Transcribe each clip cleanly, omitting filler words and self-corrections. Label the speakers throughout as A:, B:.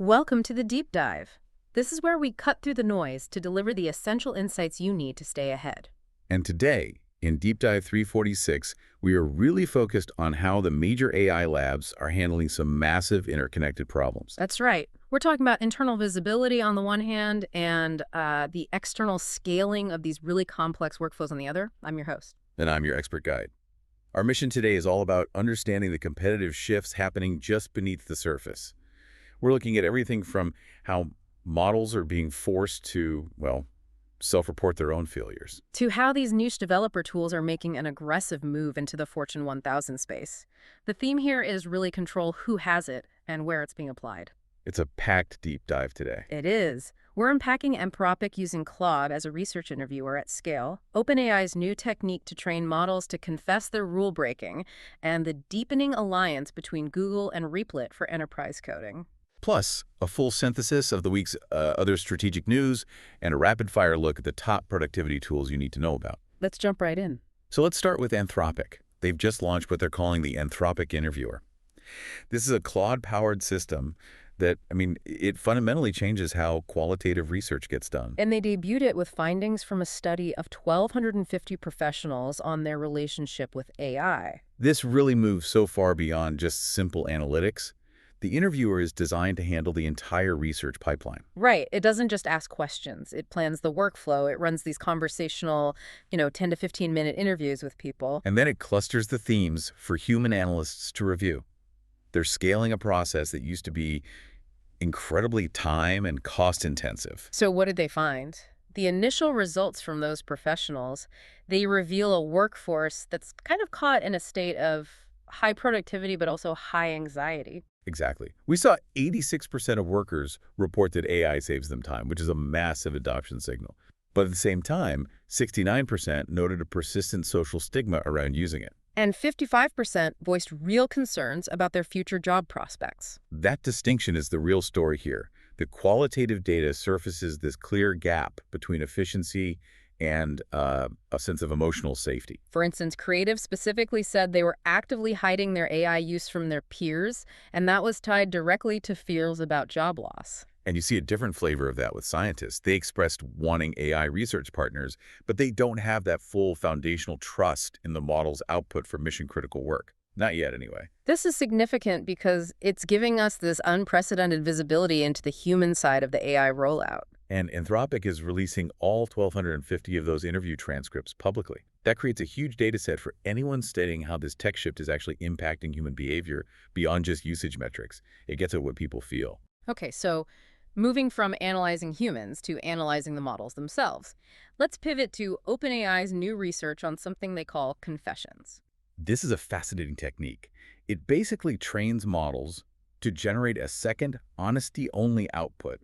A: Welcome to the Deep Dive. This is where we cut through the noise to deliver the essential insights you need to stay ahead.
B: And today, in Deep Dive 346, we are really focused on how the major AI labs are handling some massive interconnected problems.
A: That's right. We're talking about internal visibility on the one hand and the external scaling of these really complex workflows on the other. I'm your host.
B: And I'm your expert guide. Our mission today is all about understanding the competitive shifts happening just beneath the surface. We're looking at everything from how models are being forced to, well, self-report their own failures.
A: To how these niche developer tools are making an aggressive move into the Fortune 1000 space. The theme here is really control who has it and where it's being applied.
B: It's a packed deep dive today.
A: It is. We're unpacking Anthropic using Claude as a research interviewer at scale, OpenAI's new technique to train models to confess their rule-breaking, and the deepening alliance between Google and Replit for enterprise coding.
B: Plus, a full synthesis of the week's other strategic news and a rapid-fire look at the top productivity tools you need to know about.
A: Let's jump right in.
B: So let's start with Anthropic. They've just launched what they're calling the Anthropic Interviewer. This is a Claude-powered system that, it fundamentally changes how qualitative research gets done.
A: And they debuted it with findings from a study of 1,250 professionals on their relationship with AI.
B: This really moves so far beyond just simple analytics. The interviewer is designed to handle the entire research pipeline.
A: Right. It doesn't just ask questions. It plans the workflow. It runs these conversational, 10 to 15-minute interviews with people.
B: And then it clusters the themes for human analysts to review. They're scaling a process that used to be incredibly time and cost-intensive.
A: So what did they find? The initial results from those professionals, they reveal a workforce that's kind of caught in a state of high productivity but also high anxiety.
B: Exactly. We saw 86% of workers report that AI saves them time, which is a massive adoption signal. But at the same time, 69% noted a persistent social stigma around using it.
A: And 55% voiced real concerns about their future job prospects.
B: That distinction is the real story here. The qualitative data surfaces this clear gap between efficiency and a sense of emotional safety.
A: For instance, Creative specifically said they were actively hiding their AI use from their peers, and that was tied directly to fears about job loss.
B: And you see a different flavor of that with scientists. They expressed wanting AI research partners, but they don't have that full foundational trust in the model's output for mission-critical work. Not yet, anyway.
A: This is significant because it's giving us this unprecedented visibility into the human side of the AI rollout.
B: And Anthropic is releasing all 1,250 of those interview transcripts publicly. That creates a huge data set for anyone studying how this tech shift is actually impacting human behavior beyond just usage metrics. It gets at what people feel.
A: Okay, so moving from analyzing humans to analyzing the models themselves, let's pivot to OpenAI's new research on something they call confessions.
B: This is a fascinating technique. It basically trains models to generate a second, honesty-only output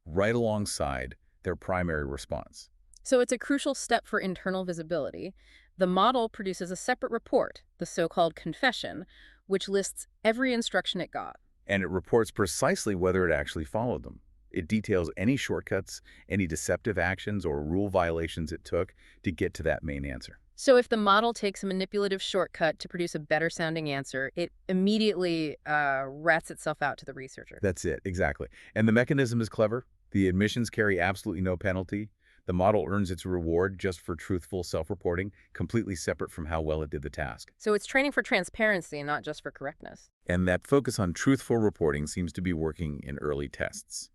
B: right alongside their primary response.
A: So it's a crucial step for internal visibility. The model produces a separate report, the so-called confession, which lists every instruction it got.
B: And it reports precisely whether it actually followed them. It details any shortcuts, any deceptive actions or rule violations it took to get to that main answer.
A: So if the model takes a manipulative shortcut to produce a better-sounding answer, it immediately rats itself out to the researcher.
B: That's it, exactly. And the mechanism is clever. The admissions carry absolutely no penalty. The model earns its reward just for truthful self-reporting, completely separate from how well it did the task.
A: So it's training for transparency, not just for correctness.
B: And that focus on truthful reporting seems to be working in early tests.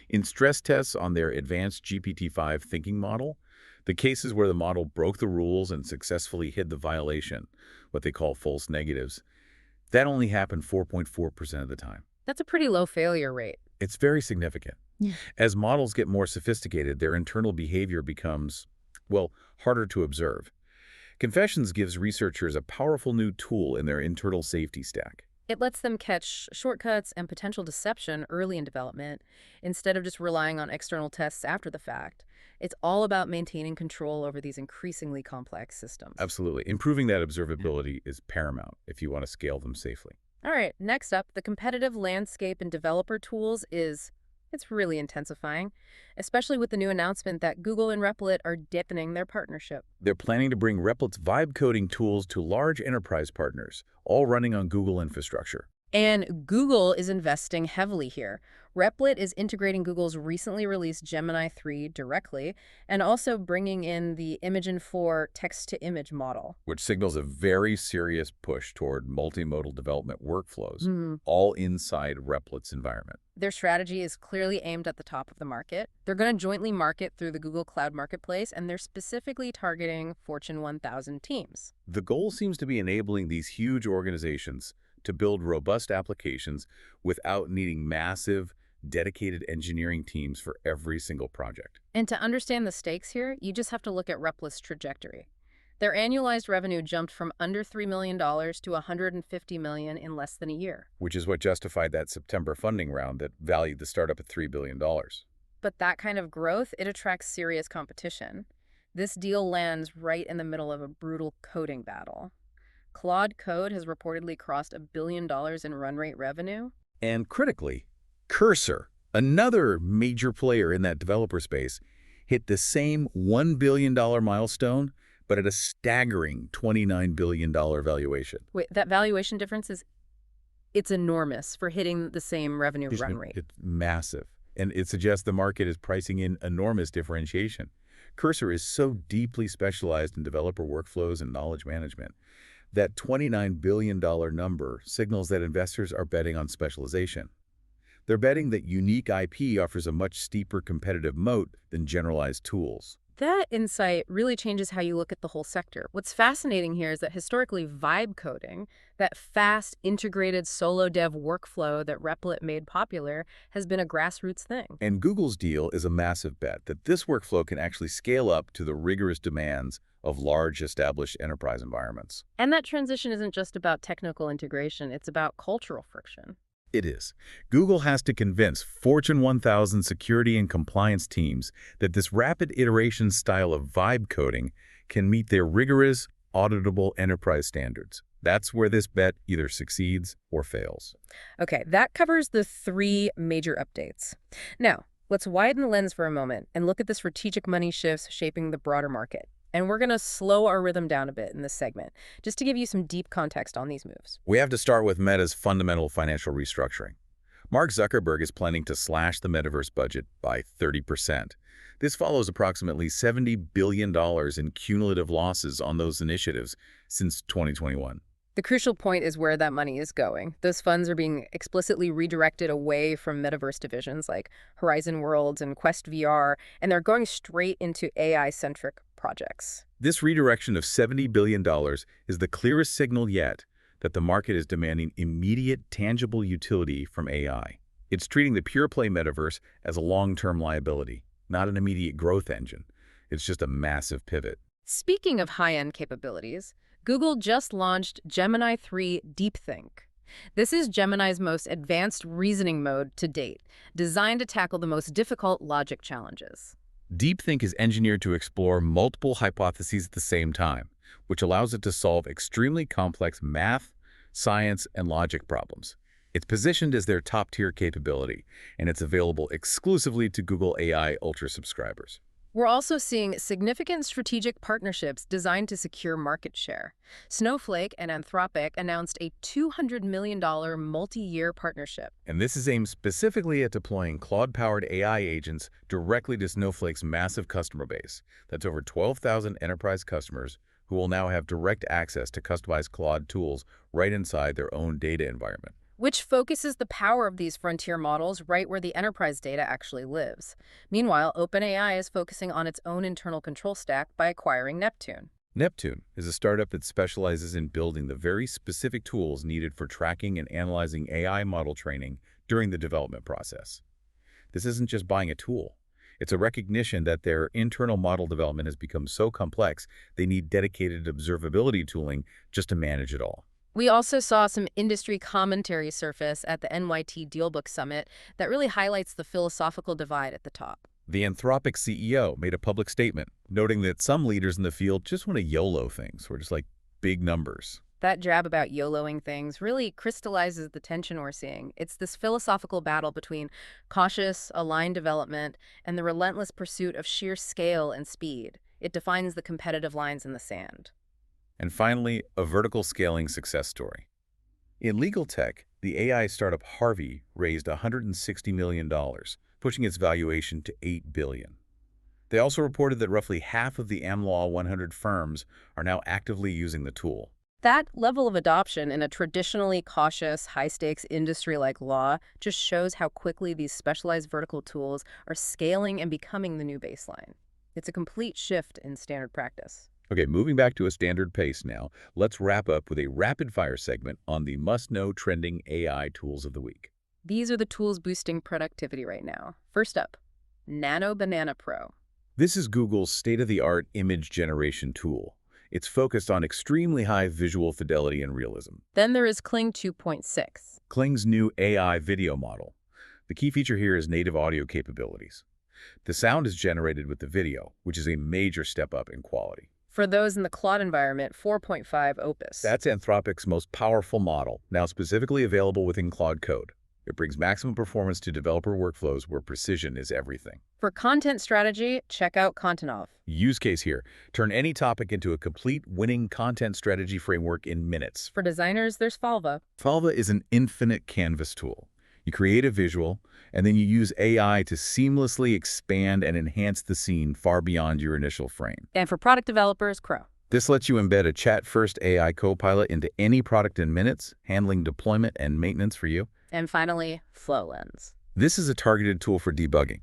B: In stress tests on their advanced GPT-5 thinking model, the cases where the model broke the rules and successfully hid the violation, what they call false negatives, that only happened 4.4% of the time.
A: That's a pretty low failure rate.
B: It's very significant.
A: Yeah.
B: As models get more sophisticated, their internal behavior becomes, well, harder to observe. Confessions gives researchers a powerful new tool in their internal safety stack.
A: It lets them catch shortcuts and potential deception early in development, instead of just relying on external tests after the fact. It's all about maintaining control over these increasingly complex systems.
B: Absolutely. Improving that observability is paramount if you want to scale them safely.
A: All right, next up, the competitive landscape in developer tools it's really intensifying, especially with the new announcement that Google and Replit are deepening their partnership.
B: They're planning to bring Replit's vibe coding tools to large enterprise partners, all running on Google infrastructure.
A: And Google is investing heavily here. Replit is integrating Google's recently released Gemini 3 directly and also bringing in the Imagen 4 text-to-image model.
B: which signals a very serious push toward multimodal development workflows,
A: Hmm.
B: all inside Replit's environment.
A: Their strategy is clearly aimed at the top of the market. They're going to jointly market through the Google Cloud Marketplace, and they're specifically targeting Fortune 1000 teams.
B: The goal seems to be enabling these huge organizations to build robust applications without needing massive, dedicated engineering teams for every single project.
A: And to understand the stakes here, you just have to look at Replit's trajectory. Their annualized revenue jumped from under $3 million to $150 million in less than a year.
B: Which is what justified that September funding round that valued the startup at $3 billion.
A: But that kind of growth, it attracts serious competition. This deal lands right in the middle of a brutal coding battle. Claude Code has reportedly crossed $1 billion in run rate revenue.
B: And critically, Cursor, another major player in that developer space, hit the same $1 billion milestone, but at a staggering $29 billion valuation.
A: Wait, that valuation difference it's enormous for hitting the same revenue run rate.
B: It's massive, and it suggests the market is pricing in enormous differentiation. Cursor is so deeply specialized in developer workflows and knowledge management that $29 billion number signals that investors are betting on specialization. They're betting that unique IP offers a much steeper competitive moat than generalized tools.
A: That insight really changes how you look at the whole sector. What's fascinating here is that historically vibe coding, that fast, integrated solo dev workflow that Replit made popular, has been a grassroots thing.
B: And Google's deal is a massive bet that this workflow can actually scale up to the rigorous demands of large, established enterprise environments.
A: And that transition isn't just about technical integration, it's about cultural friction.
B: It is. Google has to convince Fortune 1000 security and compliance teams that this rapid iteration style of vibe coding can meet their rigorous, auditable enterprise standards. That's where this bet either succeeds or fails.
A: Okay, that covers the three major updates. Now, let's widen the lens for a moment and look at the strategic money shifts shaping the broader market. And we're going to slow our rhythm down a bit in this segment, just to give you some deep context on these moves.
B: We have to start with Meta's fundamental financial restructuring. Mark Zuckerberg is planning to slash the metaverse budget by 30%. This follows approximately $70 billion in cumulative losses on those initiatives since 2021.
A: The crucial point is where that money is going. Those funds are being explicitly redirected away from metaverse divisions like Horizon Worlds and Quest VR, and they're going straight into AI-centric projects.
B: This redirection of $70 billion is the clearest signal yet that the market is demanding immediate, tangible utility from AI. It's treating the pure-play metaverse as a long-term liability, not an immediate growth engine. It's just a massive pivot.
A: Speaking of high-end capabilities, Google just launched Gemini 3 DeepThink. This is Gemini's most advanced reasoning mode to date, designed to tackle the most difficult logic challenges.
B: DeepThink is engineered to explore multiple hypotheses at the same time, which allows it to solve extremely complex math, science, and logic problems. It's positioned as their top-tier capability, and it's available exclusively to Google AI Ultra subscribers.
A: We're also seeing significant strategic partnerships designed to secure market share. Snowflake and Anthropic announced a $200 million multi-year partnership.
B: And this is aimed specifically at deploying Claude-powered AI agents directly to Snowflake's massive customer base. That's over 12,000 enterprise customers who will now have direct access to customized Claude tools right inside their own data environment.
A: Which focuses the power of these frontier models right where the enterprise data actually lives. Meanwhile, OpenAI is focusing on its own internal control stack by acquiring Neptune.
B: Neptune is a startup that specializes in building the very specific tools needed for tracking and analyzing AI model training during the development process. This isn't just buying a tool. It's a recognition that their internal model development has become so complex they need dedicated observability tooling just to manage it all.
A: We also saw some industry commentary surface at the NYT Dealbook Summit that really highlights the philosophical divide at the top.
B: The Anthropic CEO made a public statement, noting that some leaders in the field just want to YOLO things, or just like big numbers.
A: That jab about YOLOing things really crystallizes the tension we're seeing. It's this philosophical battle between cautious, aligned development and the relentless pursuit of sheer scale and speed. It defines the competitive lines in the sand.
B: And finally, a vertical scaling success story. In legal tech, The AI startup Harvey raised $160 million, pushing its valuation to $8 billion. They also reported that roughly half of the AmLaw 100 firms are now actively using the tool.
A: That level of adoption in a traditionally cautious, high-stakes industry like law just shows how quickly these specialized vertical tools are scaling and becoming the new baseline. It's a complete shift in standard practice.
B: Okay, moving back to a standard pace now, let's wrap up with a rapid-fire segment on the must-know trending AI tools of the week.
A: These are the tools boosting productivity right now. First up, Nano Banana Pro.
B: This is Google's state-of-the-art image generation tool. It's focused on extremely high visual fidelity and realism.
A: Then there is Kling 2.6.
B: Kling's new AI video model. The key feature here is native audio capabilities. The sound is generated with the video, which is a major step up in quality.
A: For those in the Claude environment, 4.5 Opus.
B: That's Anthropic's most powerful model, now specifically available within Claude Code. It brings maximum performance to developer workflows where precision is everything.
A: For content strategy, check out Contenov.
B: Use case here. Turn any topic into a complete winning content strategy framework in minutes.
A: For designers, there's Falva.
B: Falva is an infinite canvas tool. You create a visual, and then you use AI to seamlessly expand and enhance the scene far beyond your initial frame.
A: And for product developers, Crow.
B: This lets you embed a chat-first AI copilot into any product in minutes, handling deployment and maintenance for you.
A: And finally, FlowLens.
B: This is a targeted tool for debugging.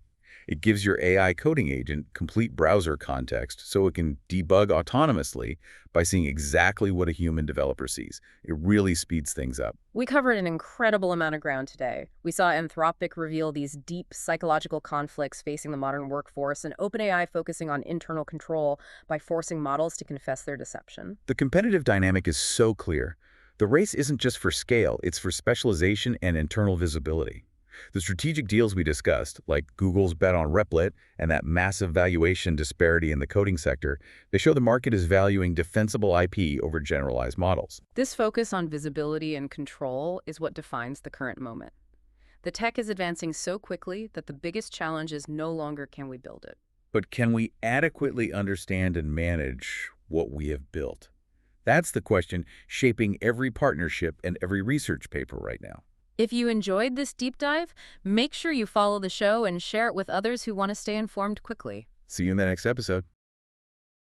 B: It gives your AI coding agent complete browser context so it can debug autonomously by seeing exactly what a human developer sees. It really speeds things up.
A: We covered an incredible amount of ground today. We saw Anthropic reveal these deep psychological conflicts facing the modern workforce, and OpenAI focusing on internal control by forcing models to confess their deception.
B: The competitive dynamic is so clear. The race isn't just for scale, it's for specialization and internal visibility. The strategic deals we discussed, like Google's bet on Replit and that massive valuation disparity in the coding sector, they show the market is valuing defensible IP over generalized models.
A: This focus on visibility and control is what defines the current moment. The tech is advancing so quickly that the biggest challenge is no longer can we build it.
B: But can we adequately understand and manage what we have built? That's the question shaping every partnership and every research paper right now.
A: If you enjoyed this deep dive, make sure you follow the show and share it with others who want to stay informed quickly.
B: See you in the next episode.